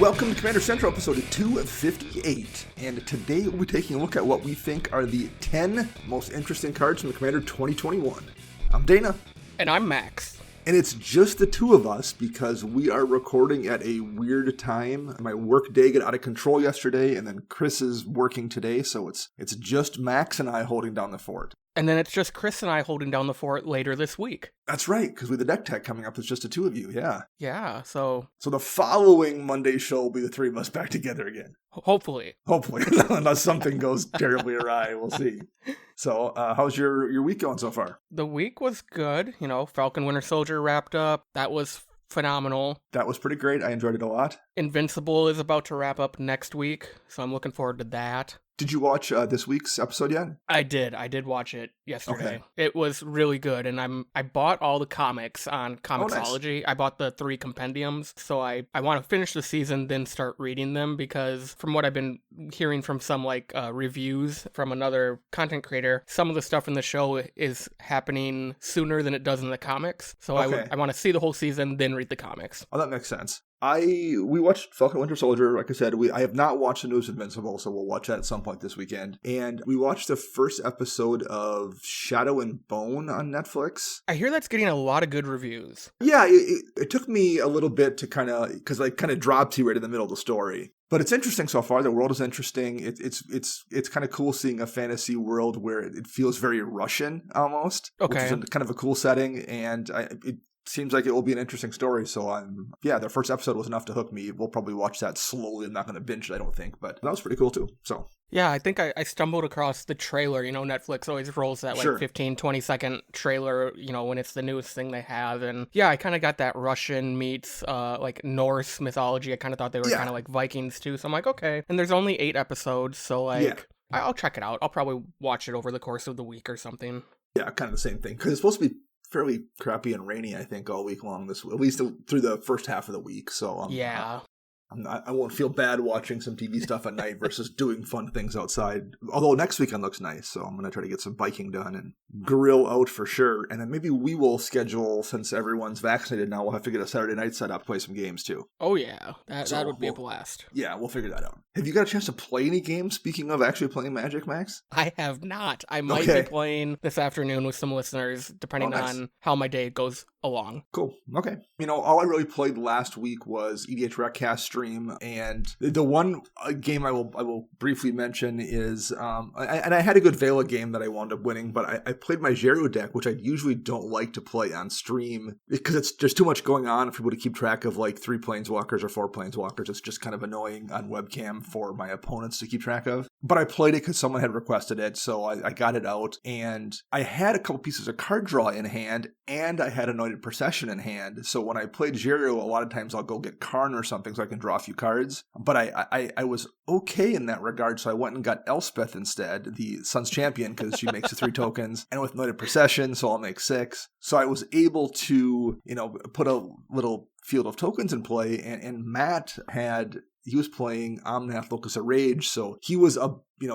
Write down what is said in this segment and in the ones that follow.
Welcome to Commander Central, episode 258, and today we'll be taking a look at what we think are the 10 most interesting cards from the Commander 2021. I'm Dana. And I'm Max. And it's just the two of us because we are recording at a weird time. My work day got out of control yesterday, and then Chris is working today, so it's just Max and I holding down the fort. And then it's just Chris and I holding down the fort later this week. That's right, because with the deck tech coming up, it's just the two of you, yeah. Yeah, so the following Monday show will be the three of us back together again. Hopefully. Unless something goes terribly awry, we'll see. So, how's your week going so far? The week was good. You know, Falcon Winter Soldier wrapped up. That was phenomenal. That was pretty great. I enjoyed it a lot. Invincible is about to wrap up next week, so I'm looking forward to that. Did you watch this week's episode yet? I did watch it yesterday. Okay. It was really good, and I bought all the comics on Comixology. Oh, nice. I bought the 3 compendiums, so I want to finish the season, then start reading them, because from what I've been hearing from some reviews from another content creator, some of the stuff in the show is happening sooner than it does in the comics. So okay. I want to see the whole season, then read the comics. Oh, that makes sense. We watched Falcon Winter Soldier, like I said. I have not watched the newest Invincible, so we'll watch that at some point this weekend. And we watched the first episode of Shadow and Bone on Netflix. I hear that's getting a lot of good reviews. Yeah, it took me a little bit to kind of dropped you right in the middle of the story. But it's interesting so far. The world is interesting. It's kind of cool seeing a fantasy world where it feels very Russian almost. Okay. Which is kind of a cool setting, and it seems like it will be an interesting story. So the first episode was enough to hook me. We'll probably watch that slowly. I'm not going to binge it, I don't think, but that was pretty cool too. So yeah, I think I stumbled across the trailer. You know, Netflix always rolls that Sure. 15, 20-second trailer, you know, when it's the newest thing they have. And yeah, I kind of got that Russian meets Norse mythology. I kind of thought they were kind of like Vikings too. So I'm like, okay. And there's only 8 episodes, so I'll check it out. I'll probably watch it over the course of the week or something. Yeah, kind of the same thing, because it's supposed to be fairly crappy and rainy, I think, all week long, at least through the first half of the week. So I won't feel bad watching some TV stuff at night versus doing fun things outside. Although next weekend looks nice, so I'm going to try to get some biking done and grill out for sure. And then maybe we will schedule, since everyone's vaccinated now, we'll have to get a Saturday night set up, play some games too. Oh yeah, that would be a blast. Yeah, we'll figure that out. Have you got a chance to play any games, speaking of actually playing Magic, Max? I have not. I might be playing this afternoon with some listeners, depending on how my day goes along. Cool. Okay. You know, all I really played last week was EDH Recast stream, and the one game I will briefly mention is, and I had a good Vela game that I wound up winning, but I played my Zero deck, which I usually don't like to play on stream because there's too much going on for people to keep track of like 3 Planeswalkers or 4 Planeswalkers. It's just kind of annoying on webcam for my opponents to keep track of. But I played it because someone had requested it, so I got it out, and I had a couple pieces of card draw in hand, and I had Anointed Procession in hand. So when I played Zero, a lot of times I'll go get Karn or something so I can draw a few cards. But I was okay in that regard, so I went and got Elspeth instead, the Sun's Champion, because she makes the 3 tokens, and with Anointed Procession, so I'll make 6. So I was able to, put a little field of tokens in play, and Matt he was playing Omnath Locus of Rage, so he was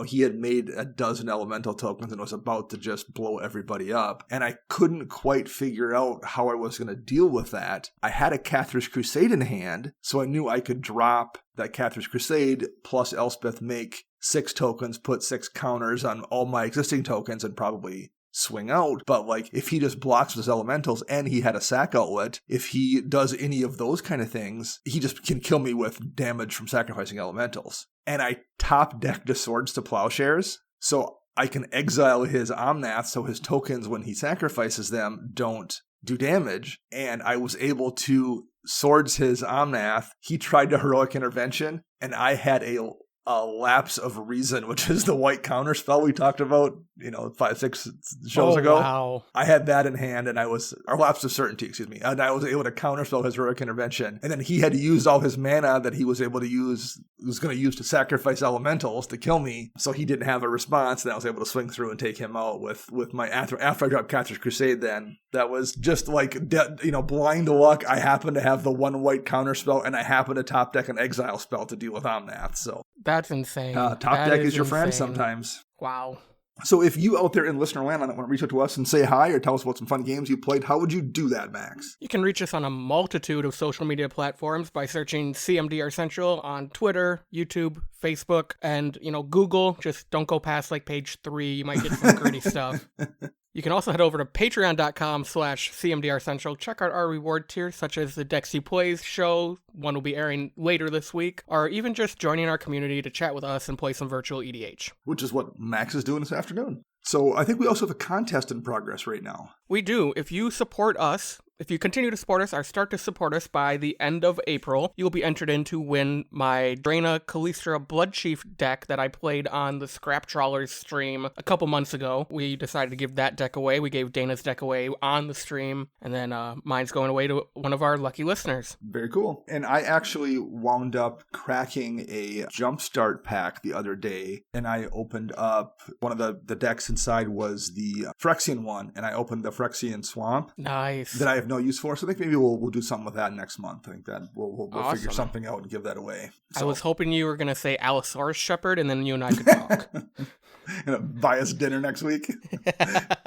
he had made a dozen elemental tokens and was about to just blow everybody up. And I couldn't quite figure out how I was going to deal with that. I had a Catherine's Crusade in hand, so I knew I could drop that Catherine's Crusade plus Elspeth, make 6 tokens, put 6 counters on all my existing tokens, and probably swing out. But if he just blocks with his elementals and he had a sack outlet, if he does any of those kind of things, he just can kill me with damage from sacrificing elementals. And I top decked the Swords to Plowshares, so I can exile his Omnath so his tokens, when he sacrifices them, don't do damage. And I was able to Swords his Omnath. He tried to Heroic Intervention, and I had a Lapse of Reason, which is the white counter spell we talked about, 5-6 shows ago. Wow. I had that in hand, and or Lapse of Certainty, excuse me, and I was able to counterspell his Heroic Intervention. And then he had used all his mana that he was able to use, was going to use to sacrifice elementals to kill me, so he didn't have a response, and I was able to swing through and take him out with my, after I dropped Catherine's Crusade then. That was just blind luck. I happened to have the 1 white counterspell, and I happened to top deck an exile spell to deal with Omnath, so. That's insane. Top deck is your friend sometimes. Wow. So if you out there in listener land want to reach out to us and say hi or tell us about some fun games you played, how would you do that, Max? You can reach us on a multitude of social media platforms by searching CMDR Central on Twitter, YouTube, Facebook, and, Google. Just don't go past page 3. You might get some gritty stuff. You can also head over to patreon.com/CMDR Central. Check out our reward tiers, such as the Dexy Plays show. One will be airing later this week, or even just joining our community to chat with us and play some virtual EDH. Which is what Max is doing this afternoon. So I think we also have a contest in progress right now. We do. If you support us, if you continue to support us or start to support us by the end of April, you will be entered in to win my Draena Kalistra Bloodchief deck that I played on the Scrap Trawlers stream a couple months ago. We decided to give that deck away. We gave Dana's deck away on the stream, and then mine's going away to one of our lucky listeners. Very cool. And I actually wound up cracking a Jumpstart pack the other day, and I opened up one of the decks inside was the Phyrexian one, and I opened the Phyrexian Swamp. Nice. That I have no use for, so I think maybe we'll do something with that next month. I think that we'll Awesome. Figure something out and give that away. So. I was hoping you were going to say Allosaurus Shepherd, and then you and I could talk. Buy us dinner next week.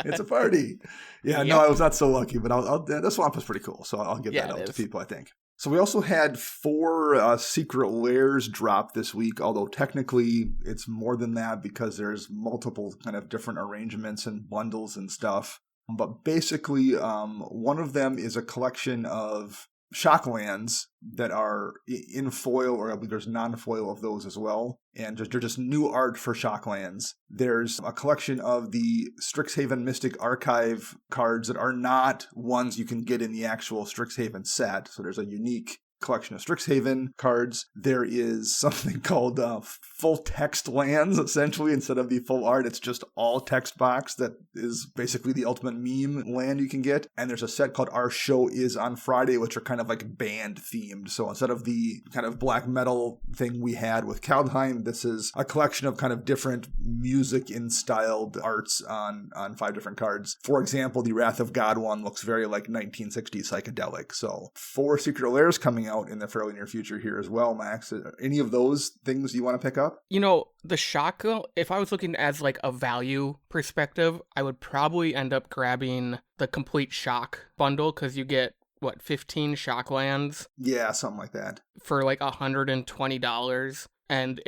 It's a party. Yeah, no, I was not so lucky, but the swamp is pretty cool, so I'll give that out to people, I think. So we also had 4 secret lairs drop this week, although technically it's more than that because there's multiple kind of different arrangements and bundles and stuff. But basically, one of them is a collection of shocklands that are in foil, or I believe there's non-foil of those as well. And they're just new art for shocklands. There's a collection of the Strixhaven Mystic Archive cards that are not ones you can get in the actual Strixhaven set. So there's a unique collection of Strixhaven cards. There is something called full text lands, essentially. Instead of the full art, it's just all text box that is basically the ultimate meme land you can get. And there's a set called Our Show Is on Friday, which are kind of like band themed. So instead of the kind of black metal thing we had with Kaldheim, this is a collection of kind of different music in styled arts on 5 different cards. For example, the Wrath of God one looks very like 1960s psychedelic. So 4 secret lairs coming out in the fairly near future here as well, Max. Any of those things you want to pick up? The shock, if I was looking as a value perspective, I would probably end up grabbing the complete shock bundle because you get 15 shock lands? Yeah, something like that. For $120. And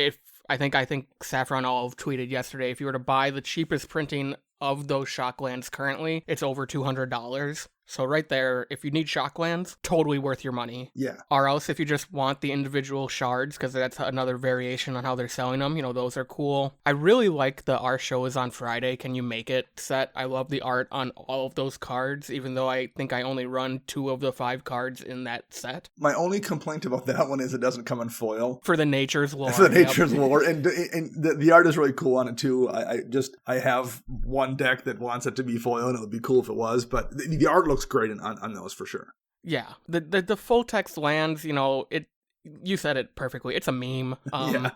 I think Saffron Olive tweeted yesterday, if you were to buy the cheapest printing of those shocklands currently, it's over $200. So right there, if you need shocklands, totally worth your money. Yeah. Or else if you just want the individual shards, because that's another variation on how they're selling them, those are cool. I really like the Our Show Is on Friday, Can You Make It set. I love the art on all of those cards, even though I think I only run 2 of the 5 cards in that set. My only complaint about that one is it doesn't come in foil. For the Nature's Lore. For the Nature's Lore. And the art is really cool on it too. I have one deck that wants it to be foil, and it would be cool if it was, but the art looks great on those for sure. Yeah, the full text lands, you said it perfectly. It's a meme. Yeah.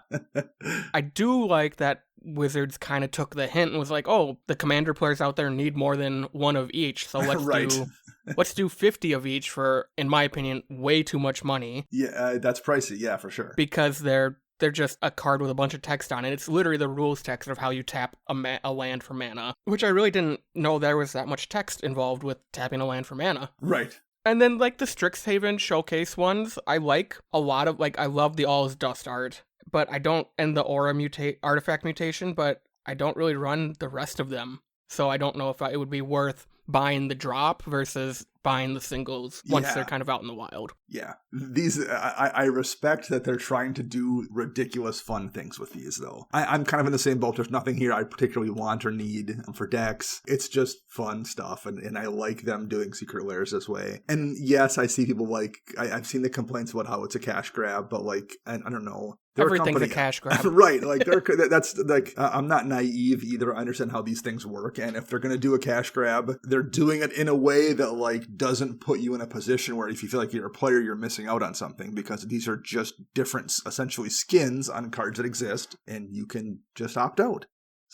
I do like that Wizards kind of took the hint and was like, oh, the Commander players out there need more than 1 of each, so let's do 50 of each for, in my opinion, way too much money. Yeah, that's pricey. Yeah, for sure. Because they're just a card with a bunch of text on it. It's literally the rules text of how you tap a land for mana, which I really didn't know there was that much text involved with tapping a land for mana. Right. And then, the Strixhaven showcase ones, I like a lot of, I love the All Is Dust art, but I don't, and the Aura artifact mutation, but I don't really run the rest of them. So I don't know if it would be worth buying the drop versus buying the singles once they're kind of out in the wild. Yeah. These, I respect that they're trying to do ridiculous fun things with these, though. I'm kind of in the same boat. There's nothing here I particularly want or need for decks. It's just fun stuff, and I like them doing secret lairs this way. And yes, I see people I've seen the complaints about how it's a cash grab, but I don't know. Everything's a cash grab. Right. That's I'm not naive either. I understand how these things work. And if they're going to do a cash grab, they're doing it in a way that doesn't put you in a position where if you feel like you're a player, you're missing out on something, because these are just different, essentially skins on cards that exist, and you can just opt out.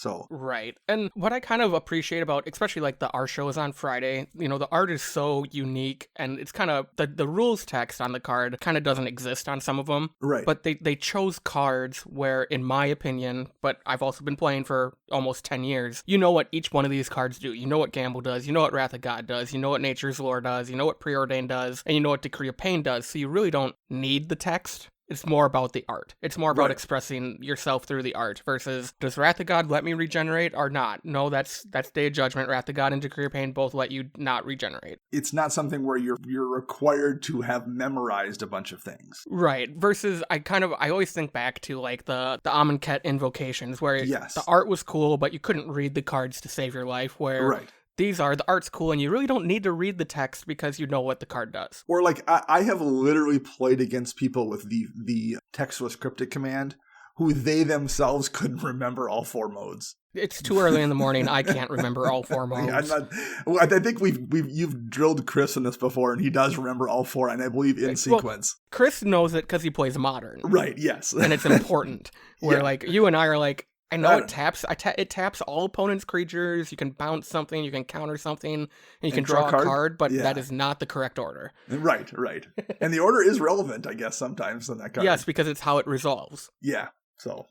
So right. And what I kind of appreciate about, especially like our show is on Friday, the art is so unique, and it's kind of the rules text on the card kind of doesn't exist on some of them. Right. But they chose cards where, in my opinion, but I've also been playing for almost 10 years, you know what each one of these cards do. You know what Gamble does, you know what Wrath of God does, you know what Nature's Lore does, you know what Preordain does, and you know what Decree of Pain does. So you really don't need the text. It's more about the art. It's more about expressing yourself through the art versus, does Wrath of God let me regenerate or not? No, that's Day of Judgment. Wrath of God and Decree of Pain both let you not regenerate. It's not something where you're required to have memorized a bunch of things. Right. Versus I always think back to like the Amonkhet invocations where the art was cool, but you couldn't read the cards to save your life, where the art's cool and you really don't need to read the text because you know what the card does. Or like I have literally played against people with the textless cryptic command who they themselves couldn't remember all 4 modes. It's too early in the morning. I can't remember all 4 modes. I think you've drilled Chris in this before, and he does remember all 4, and I believe in sequence. Well, Chris knows it because he plays Modern. Right, yes. And it's important. Where like you and I are like, I know it taps. It taps all opponents' creatures. You can bounce something, you can counter something, and you can draw a card, but that is not the correct order. Right. And the order is relevant, I guess, sometimes in that card. Yes, because it's how it resolves. Yeah. So,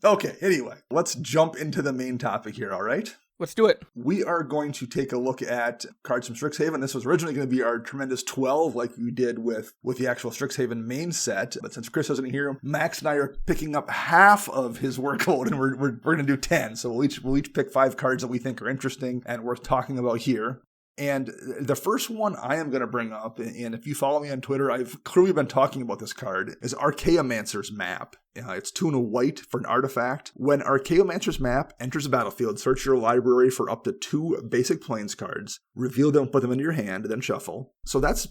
okay, anyway, let's jump into the main topic here, all right? Let's do it. We are going to take a look at cards from Strixhaven. This was originally going to be our Tremendous 12, like we did with the actual Strixhaven main set. But since Chris isn't here, Max and I are picking up half of his workload, and we're going to do 10. So we'll each pick 5 cards that we think are interesting and worth talking about here. And the first one I am going to bring up, and if you follow me on Twitter, I've clearly been talking about this card, is Archaeomancer's Map. It's 2 and a white for an artifact. When Archaeomancer's Map enters the battlefield, search your library for up to 2 basic plains cards, reveal them, put them into your hand, then shuffle. So that's,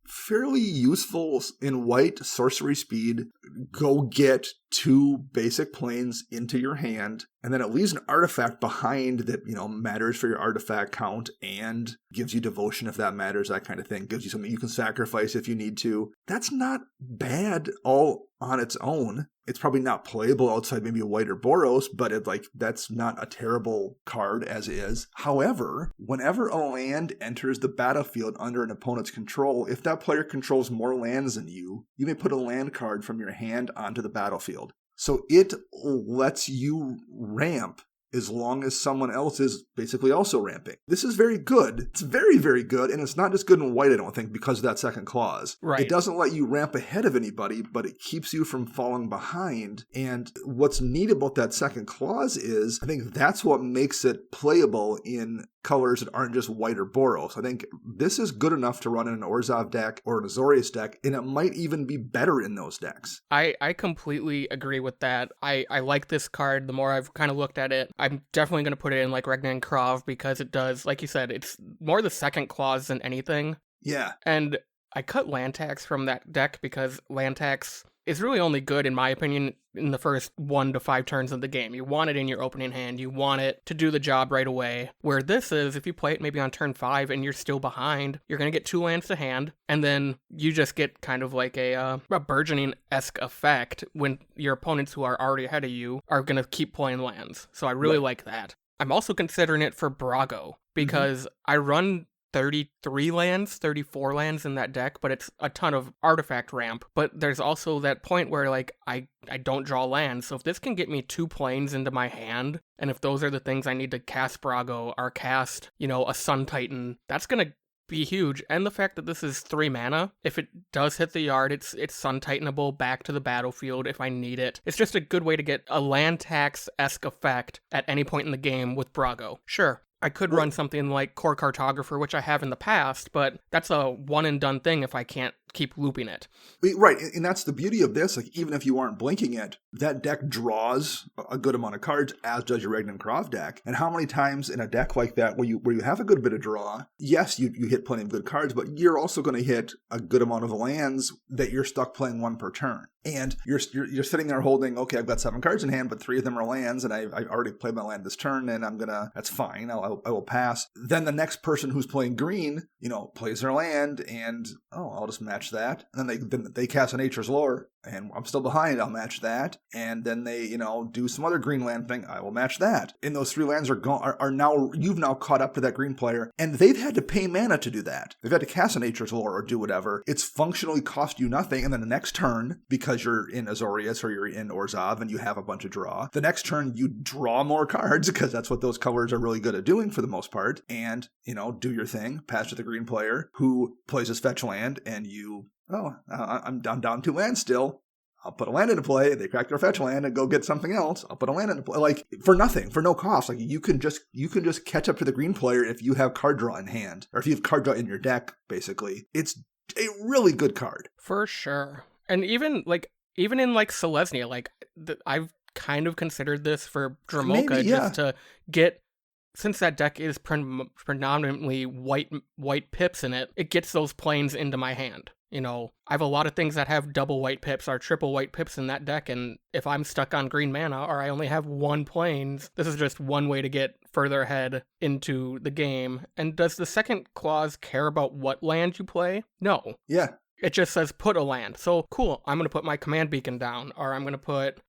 fairly useful in white sorcery speed. Go get 2 basic planes into your hand, and then it leaves an artifact behind that, matters for your artifact count and gives you devotion if that matters, that kind of thing. Gives you something you can sacrifice if you need to. That's not bad all on its own. It's probably not playable outside maybe a white or Boros, but that's not a terrible card as is. However, whenever a land enters the battlefield under an opponent's control, if that player controls more lands than you may put a land card from your hand onto the battlefield. So it lets you ramp as long as someone else is basically also ramping. This is very good. It's very, very good, and it's not just good in white, I don't think, because of that second clause. Right. It doesn't let you ramp ahead of anybody, but it keeps you from falling behind. And what's neat about that second clause is, I think that's what makes it playable in colors that aren't just white or Boros. I think this is good enough to run in an Orzhov deck or an Azorius deck, and it might even be better in those decks. I completely agree with that. I like this card. The more I've kind of looked at it, I'm definitely going to put it in like Regnan Krov because it does, like you said, it's more the second clause than anything. Yeah. And I cut land tax from that deck because land tax is really only good, in my opinion, in the first 1 to 5 turns of the game. You want it in your opening hand. You want it to do the job right away. Where this is, if you play it maybe on turn 5 and you're still behind, you're going to get 2 lands to hand, and then you just get kind of like a burgeoning-esque effect when your opponents who are already ahead of you are going to keep playing lands. So I really like that. I'm also considering it for Brago because I run 33 lands, 34 lands in that deck, but it's a ton of artifact ramp. But there's also that point where like I don't draw lands. So if this can get me 2 planes into my hand, and if those are the things I need to cast Brago or cast, a Sun Titan, that's gonna be huge. And the fact that this is 3 mana, if it does hit the yard, it's Sun Titanable back to the battlefield if I need it. It's just a good way to get a land tax-esque effect at any point in the game with Brago. Sure, I could run something like Core Cartographer, which I have in the past, but that's a one-and-done thing if I can't keep looping it. Right, and that's the beauty of this. Like, even if you aren't blinking it, that deck draws a good amount of cards, as does your Regnan Krov deck. And how many times in a deck like that where you have a good bit of draw, yes, you hit plenty of good cards, but you're also going to hit a good amount of lands that you're stuck playing 1 per turn. And you're sitting there holding, okay, I've got 7 cards in hand, but 3 of them are lands, and I've already played my land this turn, and that's fine, I will pass. Then the next person who's playing green, plays their land, and I'll just match that. And then they cast a Nature's Lore. and I'm still behind, I'll match that. And then they, do some other green land thing, I will match that. And those 3 lands are now, you've now caught up to that green player, and they've had to pay mana to do that. They've had to cast a Nature's Lore or do whatever. It's functionally cost you nothing, and then the next turn, because you're in Azorius or you're in Orzhov and you have a bunch of draw, the next turn you draw more cards, because that's what those colors are really good at doing for the most part, and, do your thing, pass to the green player who plays his fetch land, and I'm down 2 lands still. I'll put a land into play. They crack their fetch land and go get something else. I'll put a land into play, like for nothing, for no cost. Like you can just catch up to the green player if you have card draw in hand, or if you have card draw in your deck. Basically, it's a really good card for sure. And even in Selesnya, I've kind of considered this for Dramoka, just to get. Since that deck is predominantly white pips in it, it gets those planes into my hand. I have a lot of things that have double white pips or triple white pips in that deck, and if I'm stuck on green mana or I only have 1 planes, this is just one way to get further ahead into the game. And does the second clause care about what land you play? No. Yeah. It just says put a land. So cool, I'm going to put my command beacon down, or I'm going to put,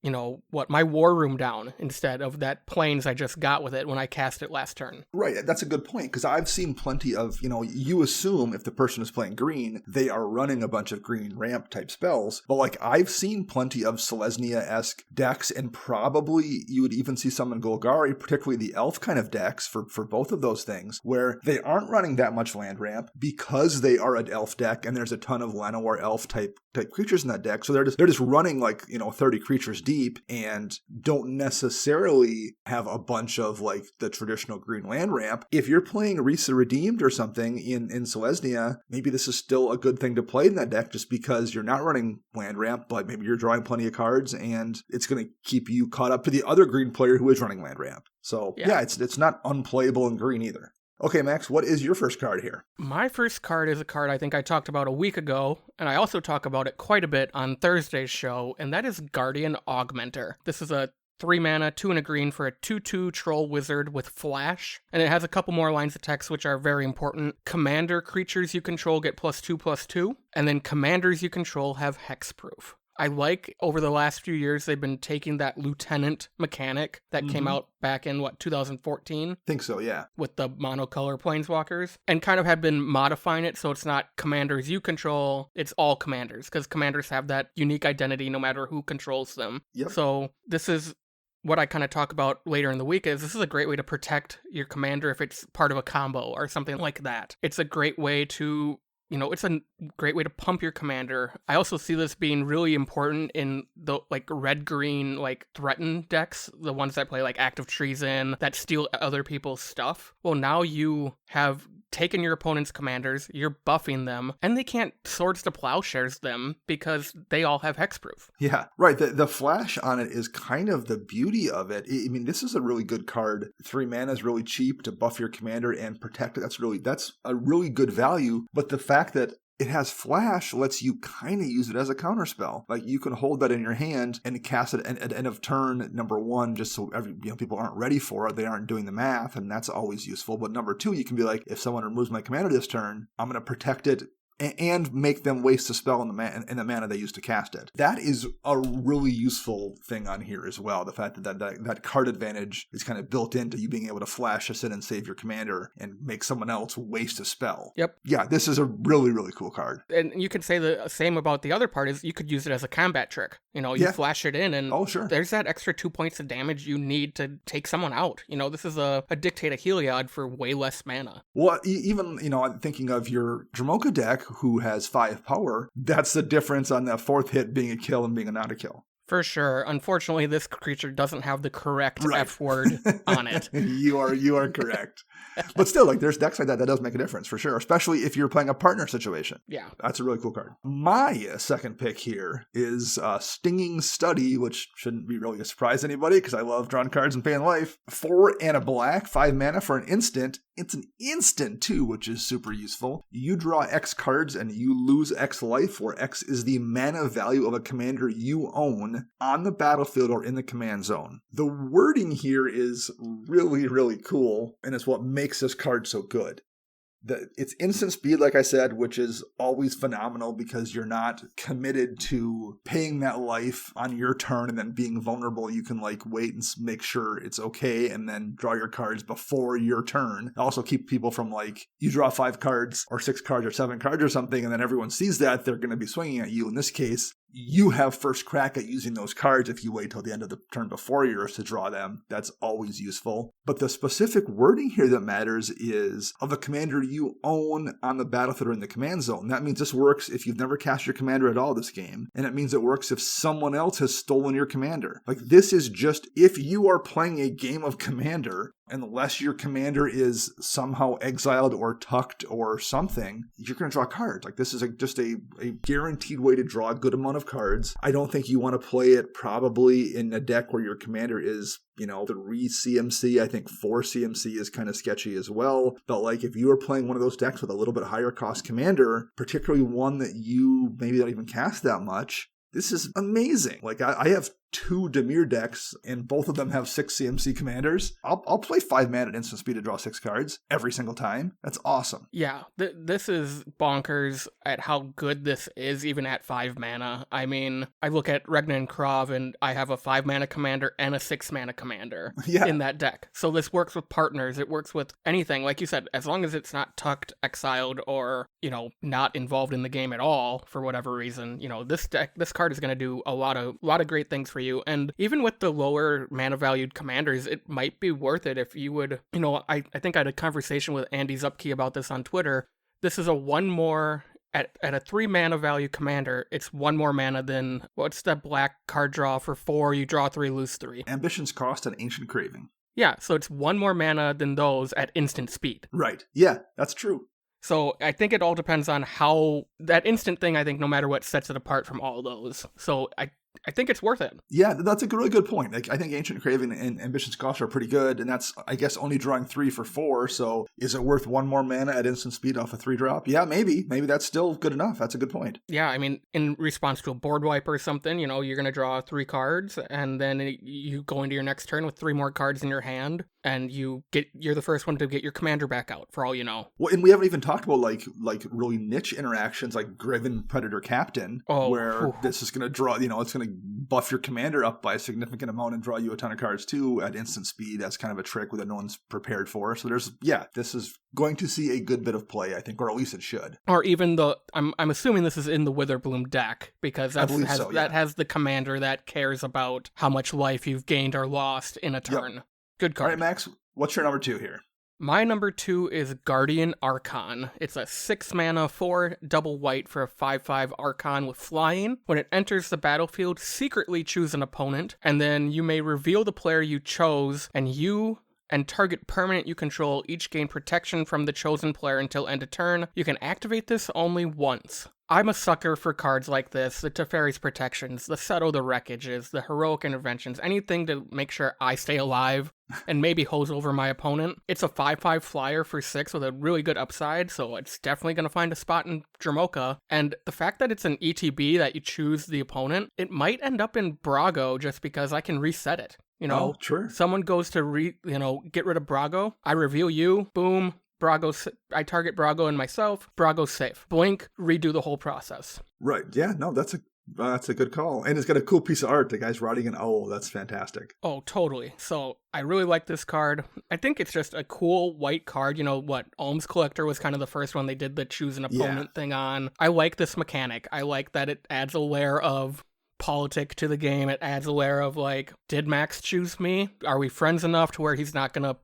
my war room down instead of that planes I just got with it when I cast it last turn. Right, that's a good point, because I've seen plenty of, you assume if the person is playing green, they are running a bunch of green ramp type spells, but I've seen plenty of Selesnya-esque decks, and probably you would even see some in Golgari, particularly the elf kind of decks for both of those things, where they aren't running that much land ramp because they are an elf deck and there's a ton of Llanowar elf type creatures in that deck. So they're just running 30 creatures deep and don't necessarily have a bunch of the traditional green land ramp. If you're playing Risa Redeemed or something in Selesnya, maybe this is still a good thing to play in that deck just because you're not running land ramp, but maybe you're drawing plenty of cards and it's going to keep you caught up to the other green player who is running land ramp. So yeah, it's not unplayable in green either. Okay, Max, what is your first card here? My first card is a card I think I talked about a week ago, and I also talk about it quite a bit on Thursday's show, and that is Guardian Augmenter. This is a 3 mana, 2 and a green for a 2/2 troll wizard with flash, and it has a couple more lines of text which are very important. Commander creatures you control get +2/+2, and then commanders you control have hexproof. I over the last few years, they've been taking that lieutenant mechanic that came out back in, 2014? Think so, yeah. With the monocolor planeswalkers, and kind of have been modifying it so it's not commanders you control, it's all commanders, because commanders have that unique identity no matter who controls them. Yep. So this is what I kind of talk about later in the week is this is a great way to protect your commander if it's part of a combo or something like that. It's a great way to it's a great way to pump your commander. I also see this being really important in the red-green threaten decks, the ones that play active treason, that steal other people's stuff. Well, now you have taken your opponent's commanders, you're buffing them, and they can't Swords to Plowshares them because they all have hexproof. Yeah, right. The flash on it is kind of the beauty of it. I mean, this is a really good card. 3 mana is really cheap to buff your commander and protect it. That's a really good value. But the fact that it has flash lets you kind of use it as a counterspell. You can hold that in your hand and cast it at end of turn, number 1, just so people aren't ready for it. They aren't doing the math, and that's always useful. But number 2, you can be if someone removes my commander this turn, I'm going to protect it and make them waste a spell in the mana they used to cast it. That is a really useful thing on here as well. The fact that card advantage is kind of built into you being able to flash us in and save your commander and make someone else waste a spell. Yep. Yeah, this is a really, really cool card. And you could say the same about the other part is you could use it as a combat trick. You flash it in and there's that extra 2 points of damage you need to take someone out. This is a Dictate a Heliod for way less mana. Well, even, I'm thinking of your Dramoka deck, who has 5 power, that's the difference on that 4th hit being a kill and being a not a kill. For sure. Unfortunately, this creature doesn't have the correct F word on it. You are correct. But still, there's decks like that does make a difference for sure, especially if you're playing a partner situation. Yeah. That's a really cool card. My second pick here is Stinging Study, which shouldn't be really a surprise to anybody because I love drawing cards and paying life. 4 and a black, 5 mana for an instant. It's an instant too, which is super useful. You draw X cards and you lose X life, where X is the mana value of a commander you own on the battlefield or in the command zone. The wording here is really, really cool, and it's what makes this card so good. It's instant speed, like I said, which is always phenomenal because you're not committed to paying that life on your turn and then being vulnerable. You can like wait and make sure it's okay and then draw your cards before your turn. Also keep people from like, you draw 5 cards or 6 cards or 7 cards or something, and then everyone sees that, they're going to be swinging at you. In this case, you have first crack at using those cards if you wait till the end of the turn before yours to draw them. That's always useful. But the specific wording here that matters is of a commander you own on the battlefield or in the command zone. That means this works if you've never cast your commander at all this game. And it means it works if someone else has stolen your commander. Like, this is just if you are playing a game of commander, unless your commander is somehow exiled or tucked or something, you're going to draw cards. Like, this is just a guaranteed way to draw a good amount of cards. I don't think you want to play it probably in a deck where your commander is, 3 CMC. I think 4 CMC is kind of sketchy as well. But like, if you are playing one of those decks with a little bit higher cost commander, particularly one that you maybe don't even cast that much, this is amazing. Like, I have 2 Dimir decks, and both of them have 6 CMC commanders. I'll play 5 mana at instant speed to draw 6 cards every single time. That's awesome. Yeah, this is bonkers at how good this is, even at 5 mana. I mean, I look at Regna and Krav, and I have a 5 mana commander and a 6 mana commander in that deck. So this works with partners. It works with anything. Like you said, as long as it's not tucked, exiled, or, not involved in the game at all for whatever reason, this card is going to do a lot of great things for you. And even with the lower mana valued commanders, it might be worth it if you would, I think I had a conversation with Andy Zupke about this on Twitter. This is a 1 more at a 3 mana value commander. It's 1 more mana than what's that black card draw for 4? You draw 3, lose 3. Ambition's Cost and Ancient Craving. Yeah, so it's 1 more mana than those at instant speed. Right. Yeah, that's true. So I think it all depends on how that instant thing, I think no matter what, sets it apart from all those. So I think it's worth it. Yeah, that's a really good point. Like, I think Ancient Craving and Ambition's Cost are pretty good, and that's, I guess, only drawing 3 for 4, so is it worth 1 more mana at instant speed off a 3-drop? Yeah, maybe. Maybe that's still good enough. That's a good point. Yeah, I mean, in response to a board wipe or something, you're going to draw 3 cards, and then you go into your next turn with 3 more cards in your hand, and you're the first one to get your commander back out, for all you know. Well, and we haven't even talked about, like really niche interactions like Griven Predator Captain, where this is going to draw, it's going to buff your commander up by a significant amount and draw you a ton of cards too at instant speed. That's kind of a trick that no one's prepared for. So this is going to see a good bit of play, I think, or at least it should. Or even I'm assuming this is in the Witherbloom deck, because that has the commander that cares about how much life you've gained or lost in a turn. Yep. Good card. All right, Max, what's your number 2 here? My number 2 is Guardian Archon. It's a 6 mana, 4 double white for a 5/5 Archon with flying. When it enters the battlefield, secretly choose an opponent, and then you may reveal the player you chose, and you and target permanent you control each gain protection from the chosen player until end of turn. You can activate this only once. I'm a sucker for cards like this, the Teferi's Protections, the Settle the Wreckages, the Heroic Interventions, anything to make sure I stay alive and maybe hose over my opponent. It's a 5/5 flyer for 6 with a really good upside, so it's definitely going to find a spot in Dramoka. And the fact that it's an ETB that you choose the opponent, it might end up in Brago just because I can reset it. Oh, sure. Someone goes to get rid of Brago, I reveal you, boom. I target Brago and myself. Brago's safe. Blink, redo the whole process. Right. Yeah. No, that's a good call. And it's got a cool piece of art. The guy's riding an owl. That's fantastic. Oh, totally. So I really like this card. I think it's just a cool white card. Alms Collector was kind of the first one they did the choose an opponent thing on. I like this mechanic. I like that it adds a layer of politic to the game. It adds a layer of did Max choose me? Are we friends enough to where he's not gonna,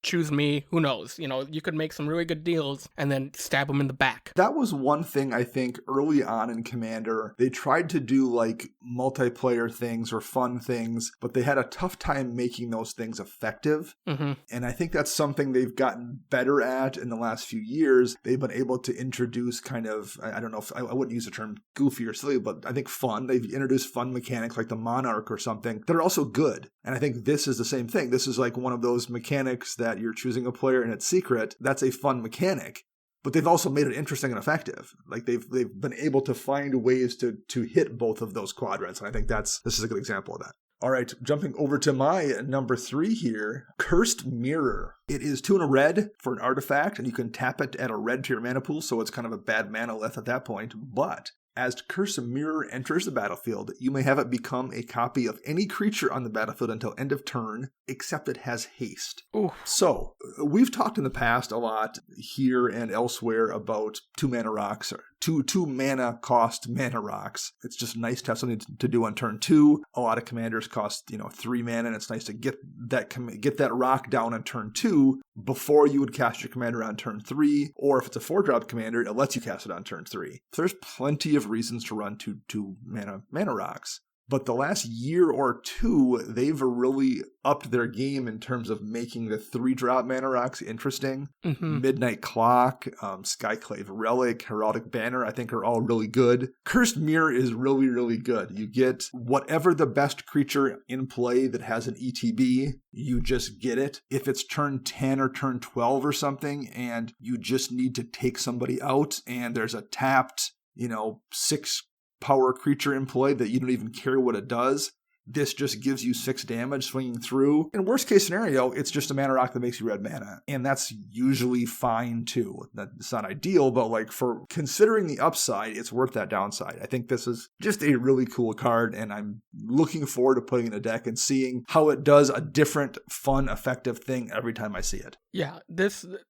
choose me? Who knows? You could make some really good deals and then stab him in the back. That was one thing I think early on in Commander, they tried to do multiplayer things or fun things, but they had a tough time making those things effective. Mm-hmm. And I think that's something they've gotten better at in the last few years. They've been able to introduce kind of, I don't know if I wouldn't use the term goofy or silly, but I think fun. They've introduced fun mechanics like the Monarch or something that are also good. And I think this is the same thing. This is one of those mechanics that you're choosing a player and it's secret. That's a fun mechanic. But they've also made it interesting and effective. They've been able to find ways to hit both of those quadrants. And I think this is a good example of that. All right, jumping over to my number 3 here, Cursed Mirror. It is 2 and a red for an artifact, and you can tap it at a red to your mana pool, so it's kind of a bad mana left at that point. But as Cursed Mirror enters the battlefield, you may have it become a copy of any creature on the battlefield until end of turn, except it has haste. Ooh. So, we've talked in the past a lot here and elsewhere about 2 mana rocks, or two mana cost mana rocks. It's just nice to have something to do on turn 2. A lot of commanders cost 3 mana, and it's nice to get that rock down on turn 2 before you would cast your commander on turn 3, or if it's a 4-drop commander, it lets you cast it on turn 3. So there's plenty of reasons to run 2 mana rocks. But the last year or two, they've really upped their game in terms of making the 3-drop mana rocks interesting. Mm-hmm. Midnight Clock, Skyclave Relic, Heraldic Banner, I think are all really good. Cursed Mirror is really, really good. You get whatever the best creature in play that has an ETB, you just get it. If it's turn 10 or turn 12 or something, and you just need to take somebody out, and there's a tapped, 6 power creature in play that you don't even care what it does, this just gives you 6 damage swinging through. In worst case scenario, it's just a mana rock that makes you red mana, and that's usually fine too. That's not ideal, but for considering the upside, it's worth that downside. I think this is just a really cool card, and I'm looking forward to putting it in a deck and seeing how it does a different, fun, effective thing every time I see it. Yeah,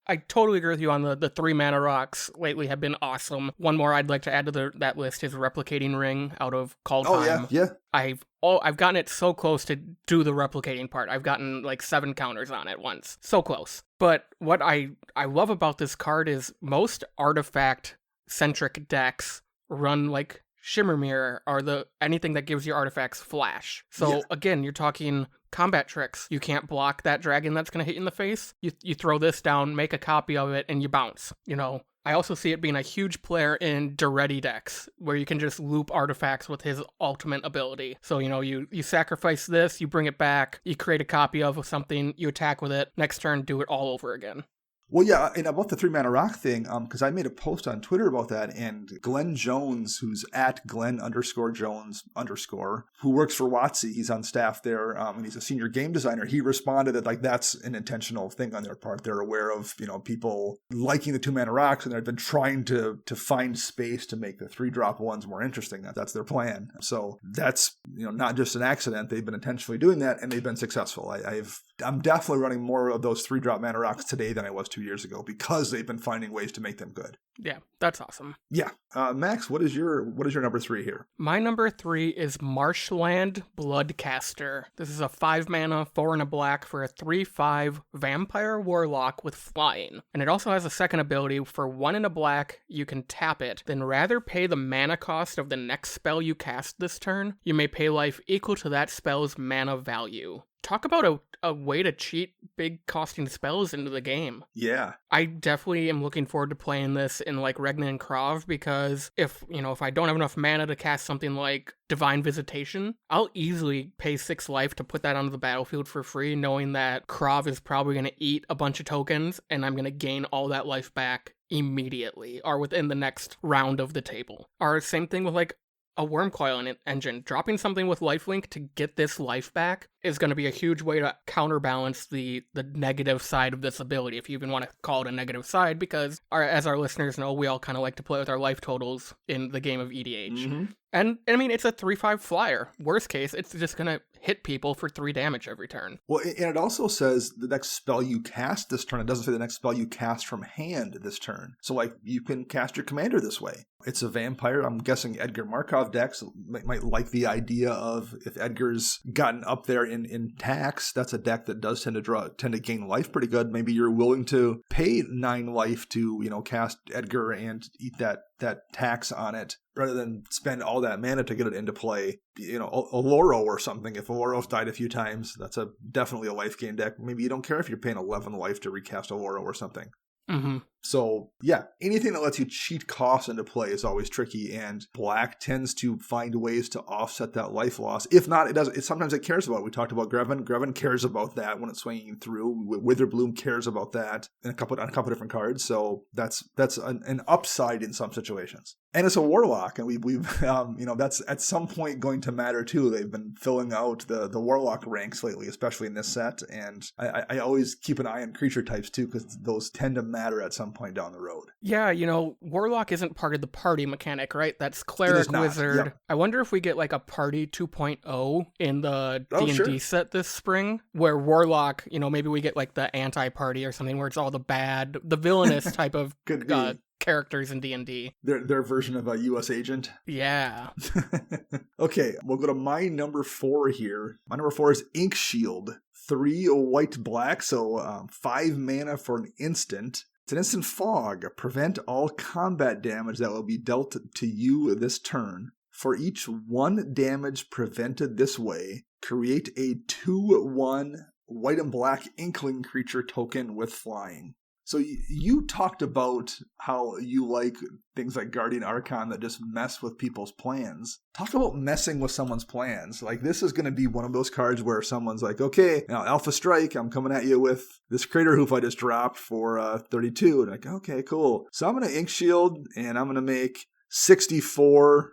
I totally agree with you on the 3 mana rocks lately have been awesome. One more I'd like to add to that list is Replicating Ring out of Call Time. Oh, yeah. I've gotten it so close to do the replicating part. I've gotten 7 counters on it once. So close. But what I love about this card is most artifact-centric decks run Shimmer Mirror or anything that gives your artifacts flash. So again, you're talking combat tricks. You can't block that dragon that's going to hit you in the face. You throw this down, make a copy of it, and you bounce. I also see it being a huge player in Duretti decks, where you can just loop artifacts with his ultimate ability. So, you sacrifice this, you bring it back, you create a copy of something, you attack with it, next turn do it all over again. Well, yeah, and about the 3 mana rock thing, because I made a post on Twitter about that, and Glenn Jones, who's at Glenn_Jones_, who works for WotC, he's on staff there, and he's a senior game designer, he responded that that's an intentional thing on their part. They're aware of, people liking the 2 mana rocks, and they've been trying to find space to make the 3-drop ones more interesting. That's their plan. So that's, not just an accident. They've been intentionally doing that, and they've been successful. I'm definitely running more of those 3-drop mana rocks today than I was 2 years ago, because they've been finding ways to make them good. Yeah, that's awesome. Yeah. Max, what is your number 3 here? My number 3 is Marshland Bloodcaster. This is a 5 mana, 4 and a black for a 3/5 vampire warlock with flying. And it also has a second ability for 1 and a black, you can tap it, then rather pay the mana cost of the next spell you cast this turn, you may pay life equal to that spell's mana value. Talk about a way to cheat big costing spells into the game. Yeah. I definitely am looking forward to playing this in Regna and Krav, because if I don't have enough mana to cast something like Divine Visitation, I'll easily pay 6 life to put that onto the battlefield for free, knowing that Krav is probably going to eat a bunch of tokens and I'm going to gain all that life back immediately or within the next round of the table. Or same thing with a Wormcoil engine. Dropping something with lifelink to get this life back is going to be a huge way to counterbalance the negative side of this ability, if you even want to call it a negative side, because as our listeners know, we all kind of like to play with our life totals in the game of EDH. Mm-hmm. And I mean, it's a 3/5 flyer. Worst case, it's just going to hit people for 3 damage every turn. Well, and it also says the next spell you cast this turn. It doesn't say the next spell you cast from hand this turn. So, you can cast your commander this way. It's a vampire. I'm guessing Edgar Markov decks might like the idea of, if Edgar's gotten up there in tax, that's a deck that does tend to gain life pretty good. Maybe you're willing to pay 9 life to, cast Edgar and eat that tax on it, rather than spend all that mana to get it into play. Oloro or something. If Oloro's died a few times, that's definitely a life gain deck. Maybe you don't care if you're paying 11 life to recast Oloro or something. Mm-hmm. So yeah, anything that lets you cheat costs into play is always tricky, and black tends to find ways to offset that life loss. If not, it does. Sometimes it cares about it. We talked about Greven. Greven cares about that when it's swinging through. Witherbloom cares about that on a couple different cards. So that's an upside in some situations. And it's a warlock, and we've that's at some point going to matter too. They've been filling out the warlock ranks lately, especially in this set, and I always keep an eye on creature types too, because those tend to matter at some point down the road. Yeah, warlock isn't part of the party mechanic, right? That's cleric wizard. Yep. I wonder if we get like a party 2.0 in the D&D set this spring, where warlock, maybe we get like the anti-party or something, where it's all the villainous type of characters in D&D. Their version of a U.S. agent? Yeah. Okay, we'll go to my number 4 here. My number 4 is Ink Shield. 3 white-black, so 5 mana for an instant. It's an instant fog. Prevent all combat damage that will be dealt to you this turn. For each 1 damage prevented this way, create a 2/1 white and black inkling creature token with flying. So you talked about how you like things like Guardian Archon that just mess with people's plans. Talk about messing with someone's plans. Like, this is going to be one of those cards where someone's like, okay, now Alpha Strike, I'm coming at you with this Crater Hoof I just dropped for 32. And like, okay, cool. So I'm going to Ink Shield, and I'm going to make 64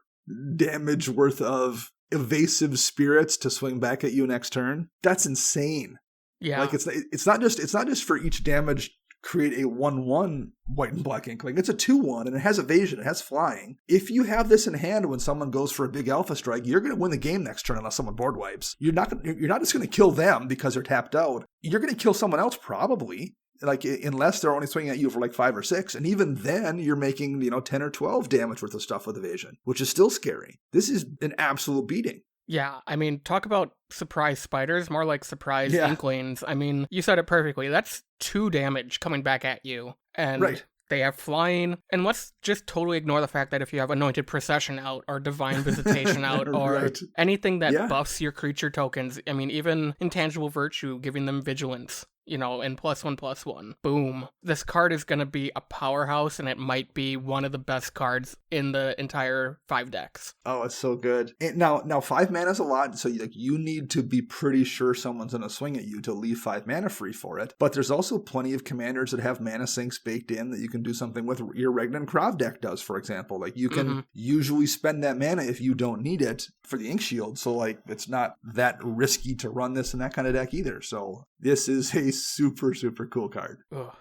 damage worth of evasive spirits to swing back at you next turn. That's insane. Yeah. Like, it's not just for each damage create a 1/1 white and black inkling. It's a 2/1, and it has evasion, it has flying. If you have this in hand when someone goes for a big Alpha Strike, you're going to win the game next turn unless someone board wipes. You're not just going to kill them because they're tapped out. You're going to kill someone else probably, like, unless they're only swinging at you for like 5 or 6, and even then you're making 10 or 12 damage worth of stuff with evasion, which is still scary. This is an absolute beating. Yeah, I mean, talk about surprise spiders, more like surprise inklings. I mean, you said it perfectly. That's 2 damage coming back at you. And they have flying. And let's just totally ignore the fact that if you have Anointed Procession out or Divine Visitation out or anything that buffs your creature tokens, I mean, even Intangible Virtue, giving them vigilance, and +1/+1. Boom. This card is going to be a powerhouse, and it might be one of the best cards in the entire 5 decks. Oh, it's so good. And now 5 mana is a lot, so you need to be pretty sure someone's going to swing at you to leave 5 mana free for it. But there's also plenty of commanders that have mana sinks baked in that you can do something with. Your Regnan Krav deck does, for example. Like, you can usually spend that mana if you don't need it for the Ink Shield. So, like, it's not that risky to run this in that kind of deck either. So this is a super, super cool card. Ugh.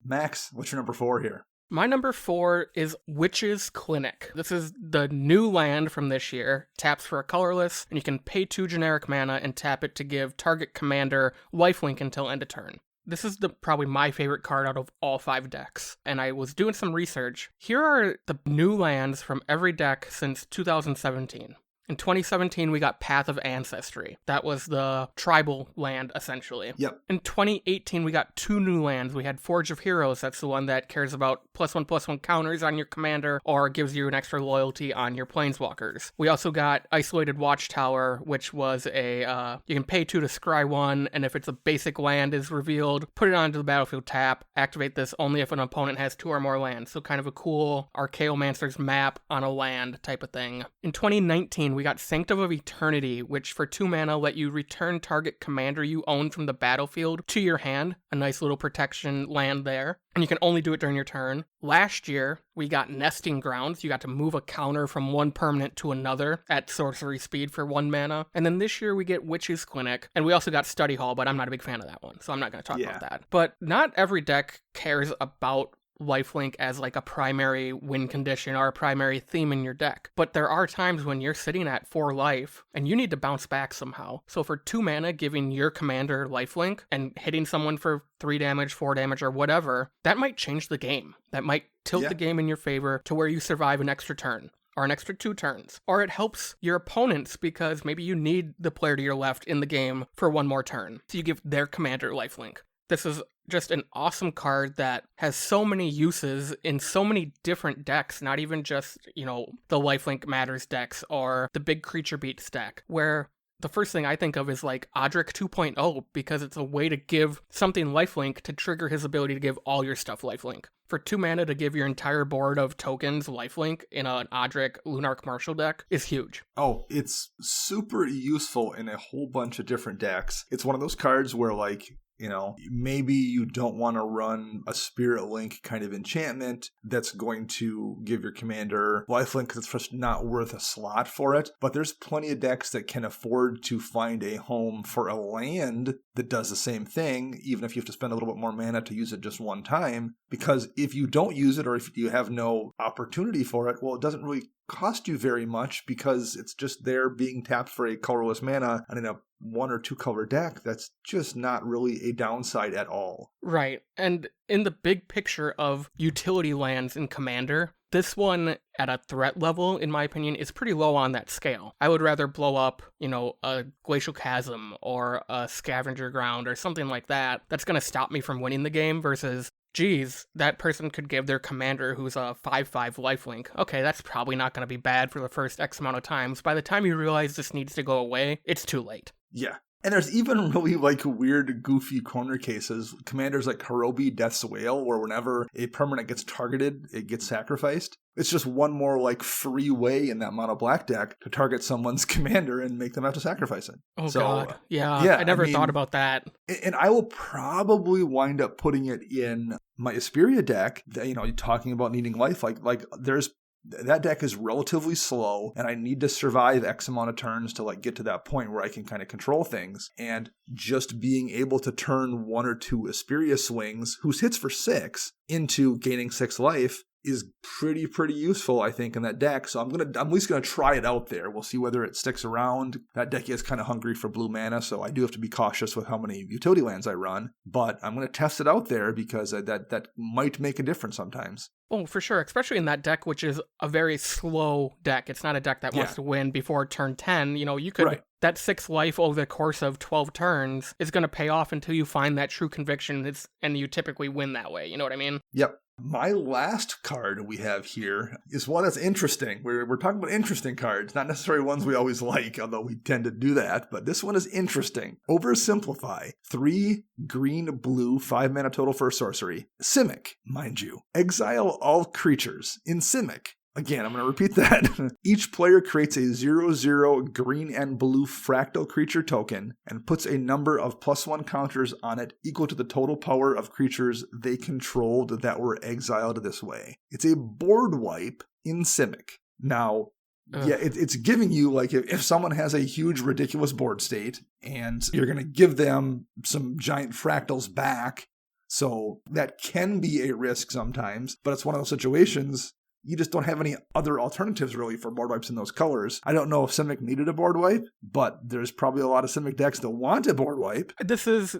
Max, what's your number 4 here? My number 4 is Witch's Clinic. This is the new land from this year. Taps for a colorless, and you can pay 2 generic mana and tap it to give target commander lifelink until end of turn. This is probably my favorite card out of all 5 decks, and I was doing some research. Here are the new lands from every deck since 2017. In 2017, we got Path of Ancestry. That was the tribal land, essentially. Yep. In 2018, we got 2 new lands. We had Forge of Heroes. That's the one that cares about +1/+1 counters on your commander or gives you an extra loyalty on your planeswalkers. We also got Isolated Watchtower, which was you can pay 2 to scry 1, and if it's a basic land is revealed, put it onto the battlefield tap. Activate this only if an opponent has 2 or more lands. So kind of a cool Archaeomancer's map on a land type of thing. In 2019, we got Sanctum of Eternity, which for 2 mana let you return target commander you own from the battlefield to your hand. A nice little protection land there. And you can only do it during your turn. Last year, we got Nesting Grounds. You got to move a counter from one permanent to another at sorcery speed for 1 mana. And then this year we get Witch's Clinic. And we also got Study Hall, but I'm not a big fan of that one, so I'm not going to talk about that. But not every deck cares about lifelink as like a primary win condition or a primary theme in your deck. But there are times when you're sitting at 4 life and you need to bounce back somehow. So for 2 mana, giving your commander lifelink and hitting someone for 3 damage, 4 damage, or whatever, that might change the game. That might tilt the game in your favor to where you survive an extra turn. Or an extra 2 turns. Or it helps your opponents because maybe you need the player to your left in the game for 1 more turn. So you give their commander lifelink. This is just an awesome card that has so many uses in so many different decks, not even just, the Lifelink Matters decks or the Big Creature Beats deck, where the first thing I think of is like Odric 2.0, because it's a way to give something lifelink to trigger his ability to give all your stuff lifelink. For 2 mana to give your entire board of tokens lifelink in an Odric Lunarch Marshal deck is huge. Oh, it's super useful in a whole bunch of different decks. It's one of those cards where, like, you know, maybe you don't want to run a Spirit Link kind of enchantment that's going to give your commander lifelink because it's just not worth a slot for it. But there's plenty of decks that can afford to find a home for a land that does the same thing, even if you have to spend a little bit more mana to use it just one time. Because if you don't use it, or if you have no opportunity for it, well, it doesn't really cost you very much because it's just there being tapped for a colorless mana, and in a 1 or 2 color deck, that's just not really a downside at all. Right. And in the big picture of utility lands in Commander, this one at a threat level, in my opinion, is pretty low on that scale. I would rather blow up, you know, a Glacial Chasm or a Scavenger Ground or something like that that's going to stop me from winning the game versus, geez, that person could give their commander who's a 5/5 lifelink. Okay, that's probably not going to be bad for the first X amount of times. By the time you realize this needs to go away, it's too late. Yeah. And there's even really like weird, goofy corner cases. Commanders like Harobi, Death's Wail, where whenever a permanent gets targeted, it gets sacrificed. It's just one more like free way in that mono black deck to target someone's commander and make them have to sacrifice it. Oh, so, God. Yeah, I never thought about that. And I will probably wind up putting it in my Asperia deck. You know, talking about needing life, like there's that deck is relatively slow, and I need to survive X amount of turns to like get to that point where I can kind of control things. And just being able to turn 1 or 2 Asperia swings, whose hits for 6, into gaining 6 life is pretty useful, I think, in that deck. So I'm at least gonna try it out there. We'll see whether it sticks around. That deck is kind of hungry for blue mana, so I do have to be cautious with how many utility lands I run. But I'm gonna test it out there because that might make a difference sometimes. Oh, for sure, especially in that deck, which is a very slow deck. It's not a deck that wants to win before turn 10. You know, you could... Right. That 6 life over the course of 12 turns is going to pay off until you find that true conviction, and you typically win that way. You know what I mean? Yep. My last card we have here is one that's interesting. We're talking about interesting cards, not necessarily ones we always like, although we tend to do that. But this one is interesting. Oversimplify. 3 green-blue, 5 mana total for a sorcery. Simic, mind you. Exile all creatures in Simic. Again, I'm going to repeat that. Each player creates a 0/0 green and blue fractal creature token and puts a number of +1 counters on it equal to the total power of creatures they controlled that were exiled this way. It's a board wipe in Simic. Now, it's giving you, like, if someone has a huge, ridiculous board state and you're going to give them some giant fractals back, so that can be a risk sometimes, but it's one of those situations. You just don't have any other alternatives, really, for board wipes in those colors. I don't know if Simic needed a board wipe, but there's probably a lot of Simic decks that want a board wipe. This is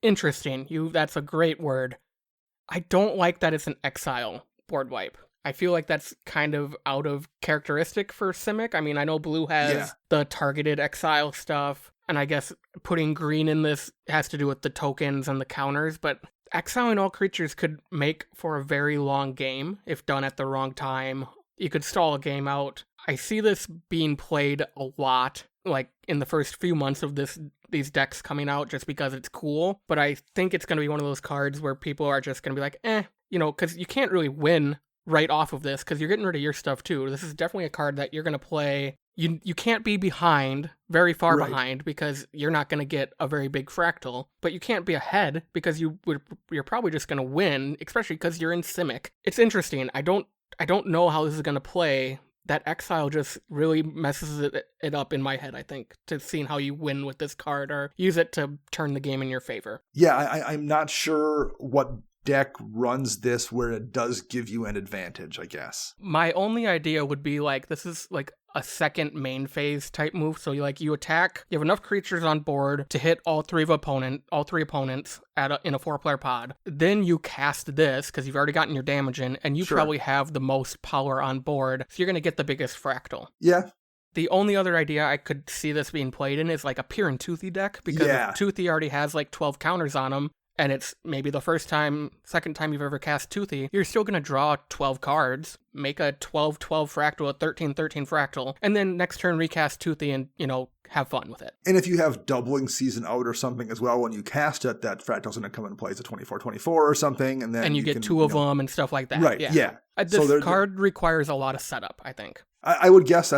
interesting. That's a great word. I don't like that it's an exile board wipe. I feel like that's kind of out of characteristic for Simic. I mean, I know blue has the targeted exile stuff, and I guess putting green in this has to do with the tokens and the counters, but exiling all creatures could make for a very long game if done at the wrong time. You could stall a game out. I see this being played a lot, like in the first few months of these decks coming out, just because it's cool. But I think it's going to be one of those cards where people are just going to be like, you know, because you can't really win right off of this because you're getting rid of your stuff too. This is definitely a card that you're going to play. You can't be behind, very far behind, because you're not going to get a very big fractal, but you can't be ahead because you're probably just going to win, especially because you're in Simic. It's interesting. I don't know how this is going to play. That exile just really messes it up in my head, I think, to seeing how you win with this card or use it to turn the game in your favor. Yeah, I'm not sure what deck runs this where it does give you an advantage, I guess. My only idea would be like, this is like a second main phase type move. So you attack, you have enough creatures on board to hit all three opponents in a 4-player pod. Then you cast this because you've already gotten your damage in, and you probably have the most power on board. So you're going to get the biggest fractal. Yeah. The only other idea I could see this being played in is like a Pir and Toothy deck, because if Toothy already has like 12 counters on him, and it's maybe the second time you've ever cast Toothy, you're still going to draw 12 cards, make a 12-12 fractal, a 13-13 fractal, and then next turn recast Toothy and, have fun with it. And if you have doubling season out or something as well, when you cast it, that fractal's going to come into play as a 24-24 or something, and then you get two of them and stuff like that. Right, yeah. This card requires a lot of setup, I think. I would guess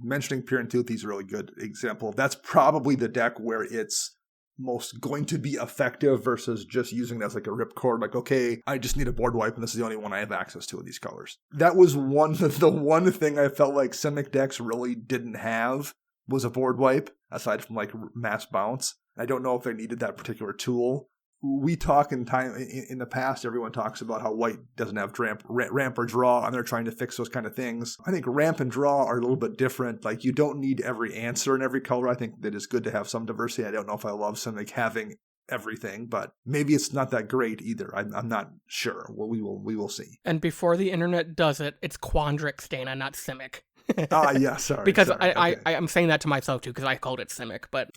mentioning Pure and Toothy is a really good example. That's probably the deck where it's most going to be effective versus just using it as like a ripcord, like, okay, I just need a board wipe and this is the only one I have access to in these colors. That was the one thing I felt like Simic decks really didn't have was a board wipe, aside from like mass bounce. I don't know if they needed that particular tool. We talk in the past, everyone talks about how white doesn't have ramp or draw, and they're trying to fix those kind of things. I think ramp and draw are a little bit different. Like, you don't need every answer in every color. I think that it's good to have some diversity. I don't know if I love Simic having everything, but maybe it's not that great either. I'm not sure. Well, we will see. And before the internet does it, it's Quandrix, Dana, not Simic. Yeah, sorry. Because sorry. I'm saying that to myself too, because I called it Simic, but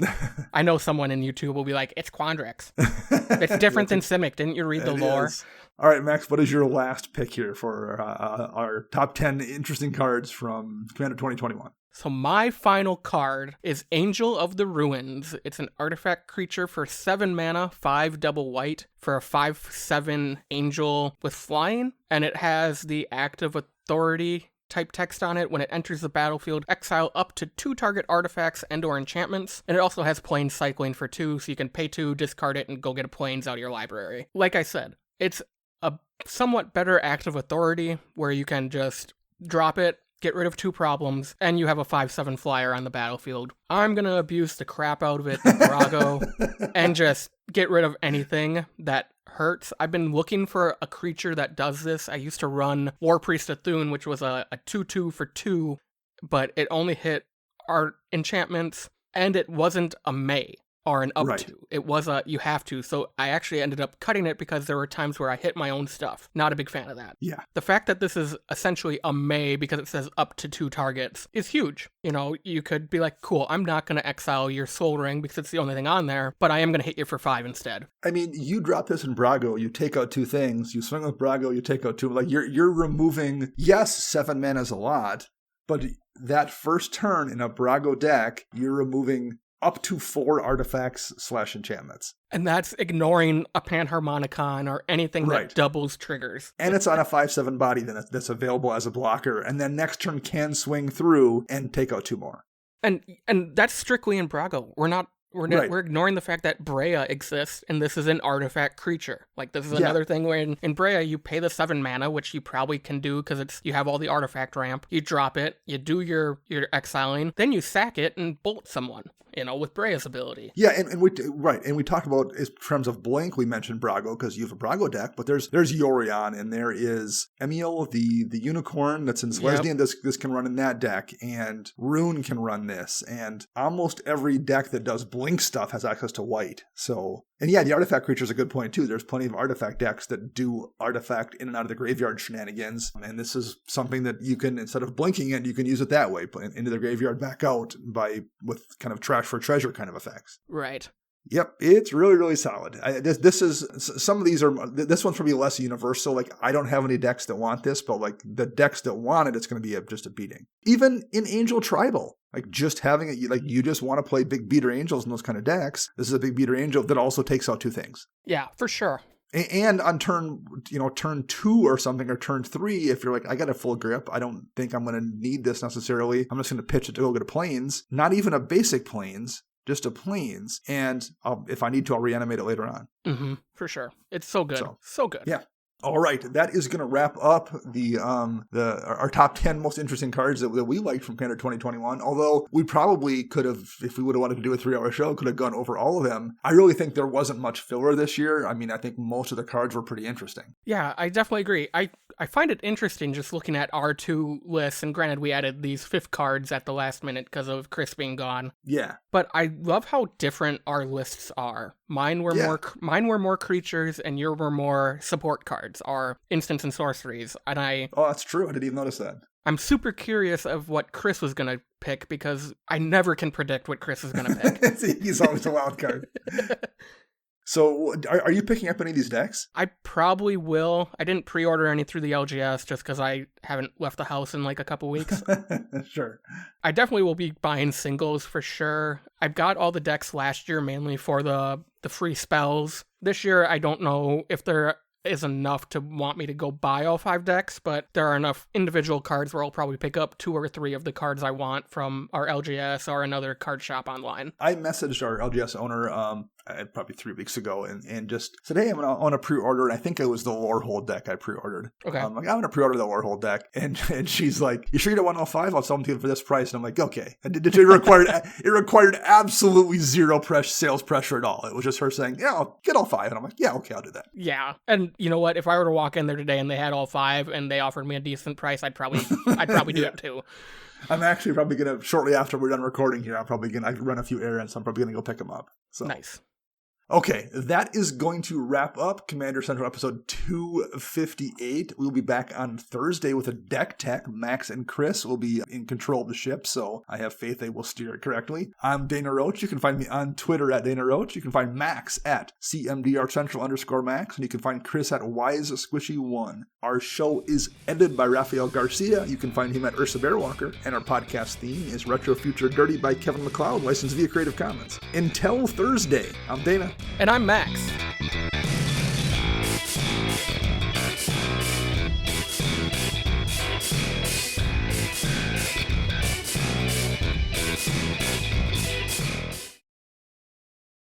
I know someone in YouTube will be like, it's Quandrix. It's different than Simic. Didn't you read the lore? Is. All right, Max, what is your last pick here for our top 10 interesting cards from Commander 2021? So my final card is Angel of the Ruins. It's an artifact creature for 7 mana, 5 double white, for a 5/7 angel with flying, and it has the active authority type text on it. When it enters the battlefield, exile up to 2 target artifacts and or enchantments, and it also has plains cycling for 2, so you can pay 2, discard it, and go get a plains out of your library. Like I said, it's a somewhat better active authority, where you can just drop it, get rid of 2 problems, and you have a 5/7 flyer on the battlefield. I'm gonna abuse the crap out of it, Brago, and just get rid of anything that hurts. I've been looking for a creature that does this. I used to run War Priest Athun, which was a 2/2 for 2, but it only hit our enchantments, and it wasn't a May or an up right. to. It was a you have to. So I actually ended up cutting it because there were times where I hit my own stuff. Not a big fan of that. Yeah. The fact that this is essentially a May because it says up to 2 targets is huge. You could be like, cool, I'm not going to exile your Soul Ring because it's the only thing on there, but I am going to hit you for 5 instead. I mean, you drop this in Brago, you take out 2 things, you swing with Brago, you take out 2. Like, you're removing, yes, 7 mana is a lot, but that first turn in a Brago deck, you're removing up to 4 artifacts / enchantments. And that's ignoring a Panharmonicon or anything that doubles triggers. And it's on a 5/7 body that's available as a blocker, and then next turn can swing through and take out 2 more. And that's strictly in Brago. We're ignoring the fact that Brea exists, and this is an artifact creature. Like, this is another thing where in Brea, you pay the 7 mana, which you probably can do because you have all the artifact ramp. You drop it, you do your exiling, then you sack it and bolt someone. With Brea's ability. Yeah, and we talked about, in terms of blank, we mentioned Brago because you have a Brago deck, but there's Yorion, and there is Emil, the unicorn that's in Celestia, and this can run in that deck, and Rune can run this, and almost every deck that does blink stuff has access to white. So, and yeah, the artifact creature is a good point too. There's plenty of artifact decks that do artifact in and out of the graveyard shenanigans, and this is something that you can, instead of blinking it, you can use it that way, put it into the graveyard, back out with kind of trash for treasure kind of effects. Right. Yep, it's really, really solid. This is, some of these are, this one's probably less universal. Like, I don't have any decks that want this, but like the decks that want it, it's going to be just a beating. Even in Angel Tribal, like, just having it, like, you just want to play big beater angels in those kind of decks. This is a big beater angel that also takes out 2 things. Yeah, for sure. And on turn 2 or something, or turn 3, if you're like, I got a full grip, I don't think I'm going to need this necessarily, I'm just going to pitch it to go get a plains, not even a basic plains, just a plains, and if I need to, I'll reanimate it later on. Mm-hmm, for sure. It's so good. So good. Yeah. All right, that is going to wrap up our top 10 most interesting cards that we liked from Commander 2021. Although we probably could have, if we would have wanted to do a 3-hour show, could have gone over all of them. I really think there wasn't much filler this year. I mean, I think most of the cards were pretty interesting. Yeah, I definitely agree. I find it interesting just looking at our 2 lists, and granted, we added these 5th cards at the last minute because of Chris being gone. Yeah. But I love how different our lists are. Mine were more creatures, and yours were more support cards, or instants and sorceries. And oh, that's true. I didn't even notice that. I'm super curious of what Chris was going to pick, because I never can predict what Chris is going to pick. He's always a wild card. So are you picking up any of these decks? I probably will. I didn't pre-order any through the LGS just because I haven't left the house in like a couple weeks. Sure. I definitely will be buying singles for sure. I've got all the decks last year mainly for the free spells. This year, I don't know if there is enough to want me to go buy all 5 decks, but there are enough individual cards where I'll probably pick up 2 or 3 of the cards I want from our LGS or another card shop online. I messaged our LGS owner probably 3 weeks ago and just said, hey, I'm on a pre-order, and I think it was the Lorehold deck I pre-ordered. Okay. I'm going to pre-order the Lorehold deck, and she's like, you sure you don't want all 5? I'll sell them to you for this price. And I'm like, okay. It required absolutely zero sales pressure at all. It was just her saying, yeah, I'll get all 5. And I'm like, yeah, okay, I'll do that. Yeah, and you know what? If I were to walk in there today and they had all 5 and they offered me a decent price, I'd probably do it too. I'm actually probably going to, shortly after we're done recording here, I'm probably going to run a few errands. So I'm probably going to go pick them up. So. Nice. Okay, that is going to wrap up Commander Central episode 258. We'll be back on Thursday with a deck tech. Max and Chris will be in control of the ship, so I have faith they will steer it correctly. I'm Dana Roach. You can find me on Twitter at Dana Roach. You can find Max at CMDRCentral_Max, and you can find Chris at WiseSquishy1. Our show is edited by Rafael Garcia. You can find him at Ursa Bearwalker, and our podcast theme is Retro Future Dirty by Kevin MacLeod, licensed via Creative Commons. Until Thursday, I'm Dana. And I'm Max.